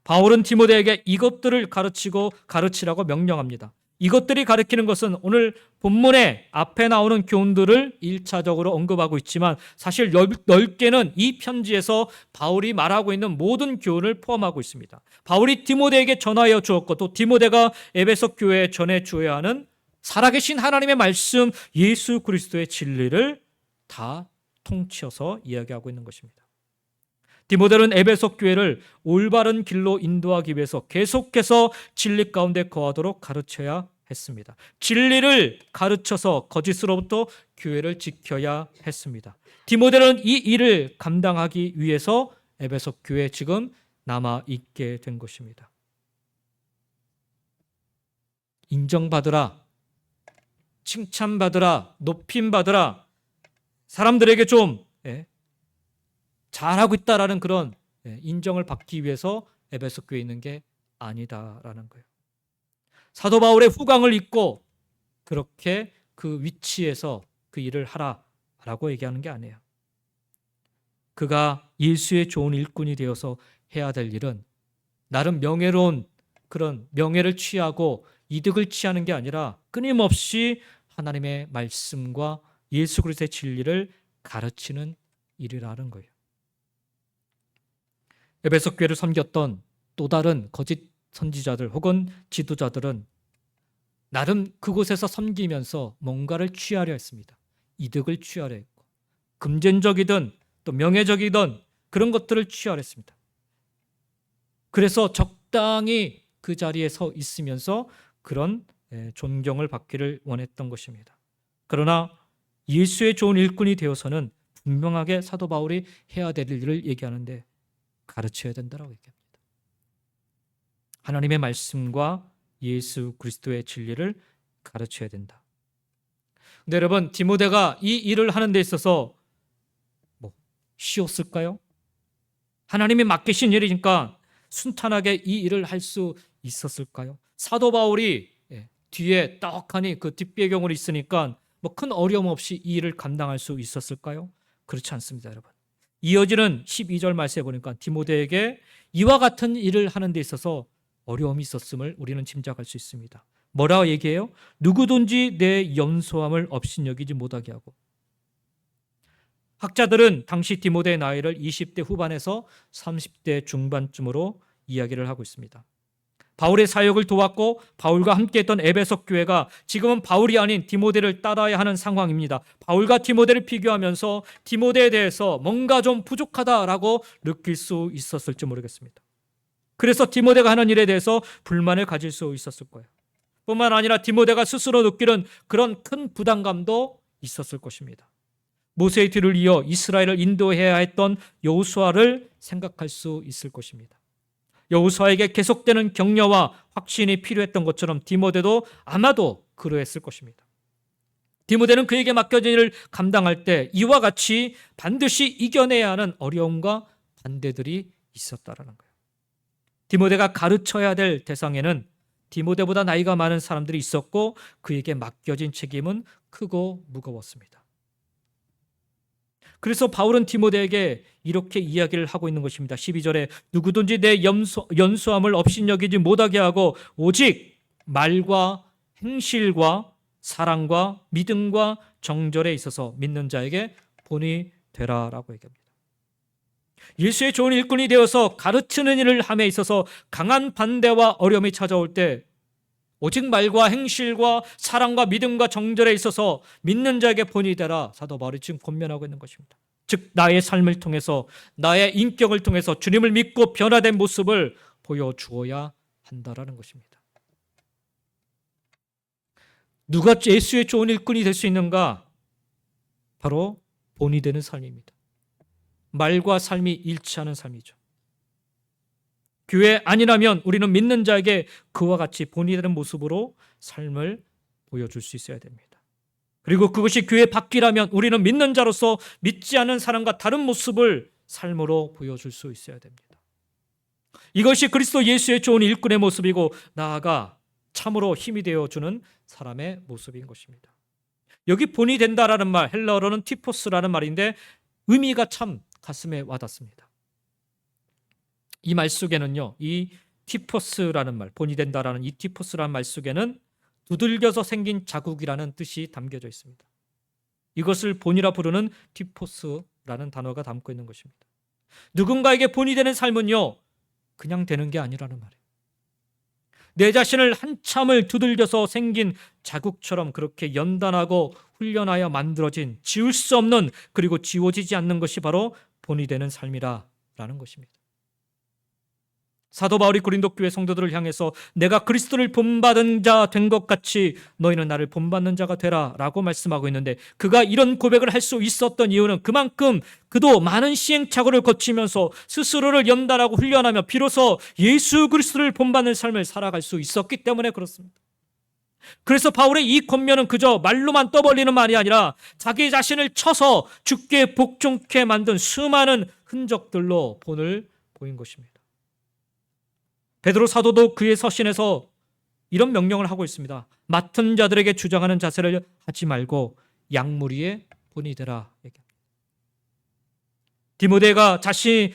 바울은 디모데에게 이것들을 가르치라고 명령합니다. 이것들이 가르치는 것은 오늘 본문의 앞에 나오는 교훈들을 1차적으로 언급하고 있지만 사실 넓게는 이 편지에서 바울이 말하고 있는 모든 교훈을 포함하고 있습니다. 바울이 디모데에게 전하여 주었고 또 디모데가 에베소 교회에 전해 주어야 하는 살아계신 하나님의 말씀 예수 그리스도의 진리를 다 통치어서 이야기하고 있는 것입니다. 디모데는 에베소 교회를 올바른 길로 인도하기 위해서 계속해서 진리 가운데 거하도록 가르쳐야 했습니다. 진리를 가르쳐서 거짓으로부터 교회를 지켜야 했습니다. 디모데는 이 일을 감당하기 위해서 에베소 교회에 지금 남아 있게 된 것입니다. 인정받으라, 칭찬받으라, 높임받으라, 사람들에게 좀 잘하고 있다라는 그런 인정을 받기 위해서 에베소 교회에 있는 게 아니다라는 거예요. 사도 바울의 후광을 입고 그렇게 그 위치에서 그 일을 하라라고 얘기하는 게 아니에요. 그가 예수의 좋은 일꾼이 되어서 해야 될 일은 나름 명예로운 그런 명예를 취하고 이득을 취하는 게 아니라 끊임없이 하나님의 말씀과 예수 그리스도의 진리를 가르치는 일이라는 거예요. 에베소 교회를 섬겼던 또 다른 거짓 선지자들 혹은 지도자들은 나름 그곳에서 섬기면서 뭔가를 취하려 했습니다. 이득을 취하려 했고 금전적이든 또 명예적이든 그런 것들을 취하려 했습니다. 그래서 적당히 그 자리에 서 있으면서 그런 존경을 받기를 원했던 것입니다. 그러나 예수의 좋은 일꾼이 되어서는 분명하게 사도 바울이 해야 될 일을 얘기하는데 가르쳐야 된다고 얘기합니다. 하나님의 말씀과 예수 그리스도의 진리를 가르쳐야 된다. 근데 여러분, 디모데가 이 일을 하는 데 있어서 쉬웠을까요? 하나님이 맡기신 일이니까 순탄하게 이 일을 할 수 있었을까요? 사도 바울이 뒤에 떡하니 그 뒷배경으로 있으니까 큰 어려움 없이 이 일을 감당할 수 있었을까요? 그렇지 않습니다, 여러분. 이어지는 12절 말씀에 보니까 디모데에게 이와 같은 일을 하는 데 있어서 어려움이 있었음을 우리는 짐작할 수 있습니다. 뭐라고 얘기해요? 누구든지 내 염소함을 업신여기지 못하게 하고. 학자들은 당시 디모데의 나이를 20대 후반에서 30대 중반쯤으로 이야기를 하고 있습니다. 바울의 사역을 도왔고 바울과 함께했던 에베소 교회가 지금은 바울이 아닌 디모데를 따라야 하는 상황입니다. 바울과 디모데를 비교하면서 디모데에 대해서 뭔가 좀 부족하다라고 느낄 수 있었을지 모르겠습니다. 그래서 디모데가 하는 일에 대해서 불만을 가질 수 있었을 거예요. 뿐만 아니라 디모데가 스스로 느끼는 그런 큰 부담감도 있었을 것입니다. 모세의 뒤를 이어 이스라엘을 인도해야 했던 여호수아를 생각할 수 있을 것입니다. 여호수아에게 계속되는 격려와 확신이 필요했던 것처럼 디모데도 아마도 그러했을 것입니다. 디모데는 그에게 맡겨진 일을 감당할 때 이와 같이 반드시 이겨내야 하는 어려움과 반대들이 있었다라는 거예요. 디모데가 가르쳐야 될 대상에는 디모데보다 나이가 많은 사람들이 있었고 그에게 맡겨진 책임은 크고 무거웠습니다. 그래서 바울은 디모데에게 이렇게 이야기를 하고 있는 것입니다. 12절에 누구든지 내 연수함을 업신여기지 못하게 하고 오직 말과 행실과 사랑과 믿음과 정절에 있어서 믿는 자에게 본이 되라라고 얘기합니다. 예수의 좋은 일꾼이 되어서 가르치는 일을 함에 있어서 강한 반대와 어려움이 찾아올 때 오직 말과 행실과 사랑과 믿음과 정절에 있어서 믿는 자에게 본이 되라. 사도 바울이 지금 권면하고 있는 것입니다. 즉 나의 삶을 통해서 나의 인격을 통해서 주님을 믿고 변화된 모습을 보여주어야 한다라는 것입니다. 누가 예수의 좋은 일꾼이 될 수 있는가? 바로 본이 되는 삶입니다. 말과 삶이 일치하는 삶이죠. 교회 아니라면 우리는 믿는 자에게 그와 같이 본이 되는 모습으로 삶을 보여줄 수 있어야 됩니다. 그리고 그것이 교회 밖이라면 우리는 믿는 자로서 믿지 않은 사람과 다른 모습을 삶으로 보여줄 수 있어야 됩니다. 이것이 그리스도 예수의 좋은 일꾼의 모습이고 나아가 참으로 힘이 되어주는 사람의 모습인 것입니다. 여기 본이 된다라는 말, 헬라어로는 티포스라는 말인데 의미가 참 가슴에 와닿습니다. 이 말 속에는요, 이 티포스라는 말, 본이 된다라는 이 티포스라는 말 속에는 두들겨서 생긴 자국이라는 뜻이 담겨져 있습니다. 이것을 본이라 부르는 티포스라는 단어가 담고 있는 것입니다. 누군가에게 본이 되는 삶은요, 그냥 되는 게 아니라는 말이에요. 내 자신을 한참을 두들겨서 생긴 자국처럼 그렇게 연단하고 훈련하여 만들어진 지울 수 없는 그리고 지워지지 않는 것이 바로 본이 되는 삶이라는 것입니다. 사도 바울이 고린도 교회 성도들을 향해서 내가 그리스도를 본받은 자 된 것 같이 너희는 나를 본받는 자가 되라 라고 말씀하고 있는데 그가 이런 고백을 할 수 있었던 이유는 그만큼 그도 많은 시행착오를 거치면서 스스로를 연단하고 훈련하며 비로소 예수 그리스도를 본받는 삶을 살아갈 수 있었기 때문에 그렇습니다. 그래서 바울의 이 권면은 그저 말로만 떠벌리는 말이 아니라 자기 자신을 쳐서 죽게 복종케 만든 수많은 흔적들로 본을 보인 것입니다. 베드로 사도도 그의 서신에서 이런 명령을 하고 있습니다. 맡은 자들에게 주장하는 자세를 하지 말고 양무리의 본이 되라. 디모데가 자신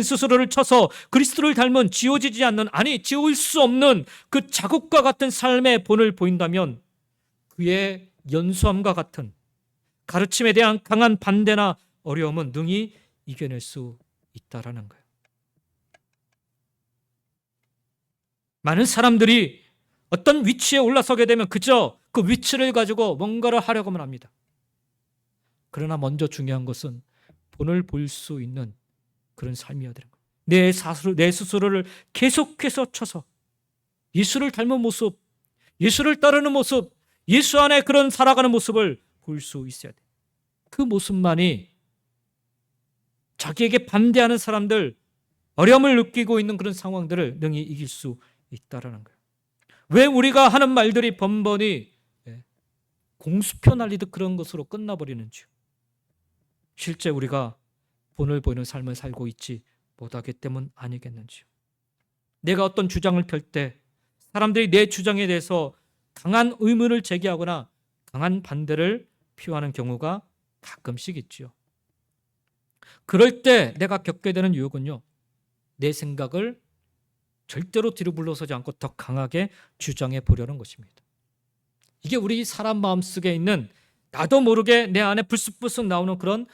스스로를 쳐서 그리스도를 닮은 지워지지 않는 지울 수 없는 그 자국과 같은 삶의 본을 보인다면 그의 연수함과 같은 가르침에 대한 강한 반대나 어려움은 능히 이겨낼 수 있다라는 거예요. 많은 사람들이 어떤 위치에 올라서게 되면 그저 그 위치를 가지고 뭔가를 하려고만 합니다. 그러나 먼저 중요한 것은 본을 볼 수 있는 그런 삶이어야 되는 거예요. 내 스스로를 계속해서 쳐서 예수를 닮은 모습, 예수를 따르는 모습, 예수 안에 그런 살아가는 모습을 볼 수 있어야 돼요. 그 모습만이 자기에게 반대하는 사람들, 어려움을 느끼고 있는 그런 상황들을 능히 이길 수 있다라는 거예요. 왜 우리가 하는 말들이 번번이 공수표 날리듯 그런 것으로 끝나버리는지요. 실제 우리가 본을 보이는 삶을 살고 있지 못하기 때문 아니겠는지요. 내가 어떤 주장을 펼 때 사람들이 내 주장에 대해서 강한 의문을 제기하거나 강한 반대를 표하는 경우가 가끔씩 있지요. 그럴 때 내가 겪게 되는 유혹은요, 내 생각을 절대로 뒤로 물러서지 않고 더 강하게 주장해 보려는 것입니다. 이게 우리 사람 마음속에 있는 나도 모르게 내 안에 불쑥불쑥 나오는 그런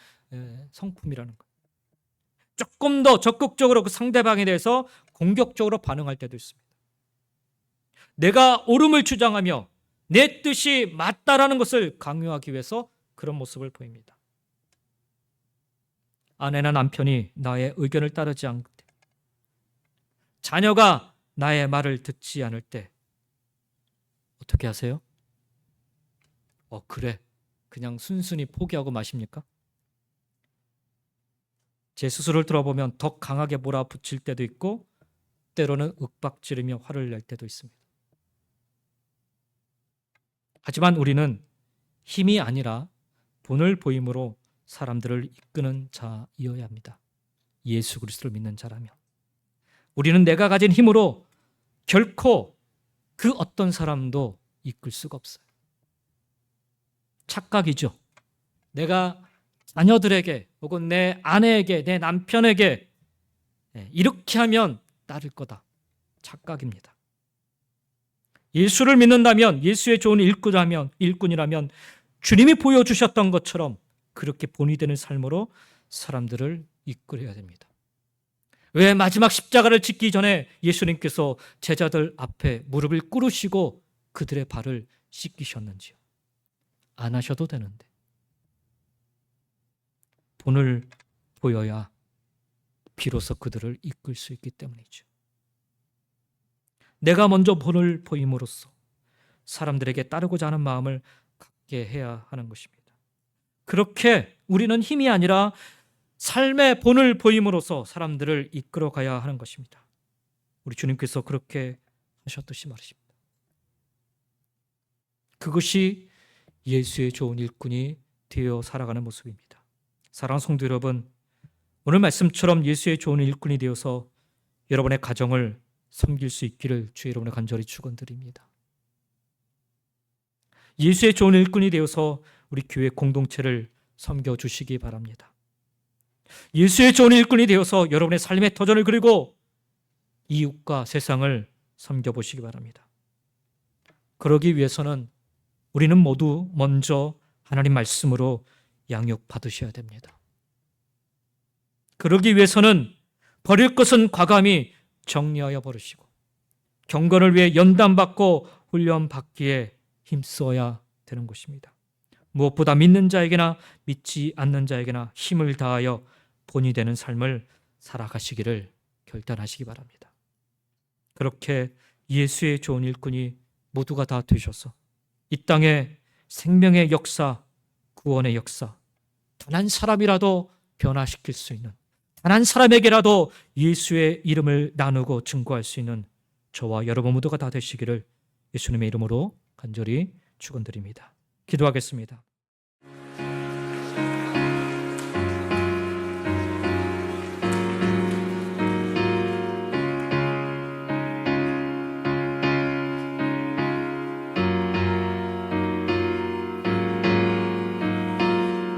성품이라는 거예요. 조금 더 적극적으로 그 상대방에 대해서 공격적으로 반응할 때도 있습니다. 내가 옳음을 주장하며 내 뜻이 맞다라는 것을 강요하기 위해서 그런 모습을 보입니다. 아내나 남편이 나의 의견을 따르지 않을 때, 자녀가 나의 말을 듣지 않을 때 어떻게 하세요? 그래. 그냥 순순히 포기하고 마십니까? 제 스스로를 들어보면 더 강하게 몰아붙일 때도 있고 때로는 윽박지르며 화를 낼 때도 있습니다. 하지만 우리는 힘이 아니라 본을 보임으로 사람들을 이끄는 자이어야 합니다. 예수 그리스도를 믿는 자라면. 우리는 내가 가진 힘으로 결코 그 어떤 사람도 이끌 수가 없어요. 착각이죠. 내가 자녀들에게 혹은 내 아내에게 내 남편에게 이렇게 하면 따를 거다. 착각입니다. 예수를 믿는다면, 예수의 좋은 일꾼이라면 주님이 보여주셨던 것처럼 그렇게 본이 되는 삶으로 사람들을 이끌어야 됩니다. 왜 마지막 십자가를 짓기 전에 예수님께서 제자들 앞에 무릎을 꿇으시고 그들의 발을 씻기셨는지요? 안 하셔도 되는데. 본을 보여야 비로소 그들을 이끌 수 있기 때문이죠. 내가 먼저 본을 보임으로써 사람들에게 따르고자 하는 마음을 갖게 해야 하는 것입니다. 그렇게 우리는 힘이 아니라 삶의 본을 보임으로써 사람들을 이끌어 가야 하는 것입니다. 우리 주님께서 그렇게 하셨듯이 말이십니다. 그것이 예수의 좋은 일꾼이 되어 살아가는 모습입니다. 사랑하는 성도 여러분, 오늘 말씀처럼 예수의 좋은 일꾼이 되어서 여러분의 가정을 섬길 수 있기를 주의 이름으로 간절히 축원드립니다. 예수의 좋은 일꾼이 되어서 우리 교회 공동체를 섬겨주시기 바랍니다. 예수의 좋은 일꾼이 되어서 여러분의 삶의 터전을 그리고 이웃과 세상을 섬겨보시기 바랍니다. 그러기 위해서는 우리는 모두 먼저 하나님 말씀으로 양육받으셔야 됩니다. 그러기 위해서는 버릴 것은 과감히 정리하여 버리시고 경건을 위해 연단받고 훈련받기에 힘써야 되는 것입니다. 무엇보다 믿는 자에게나 믿지 않는 자에게나 힘을 다하여 본이 되는 삶을 살아가시기를 결단하시기 바랍니다. 그렇게 예수의 좋은 일꾼이 모두가 다 되셔서 이 땅에 생명의 역사, 구원의 역사, 단 한 사람이라도 변화시킬 수 있는, 단 한 사람에게라도 예수의 이름을 나누고 증거할 수 있는 저와 여러분 모두가 다 되시기를 예수님의 이름으로 간절히 축원드립니다. 기도하겠습니다.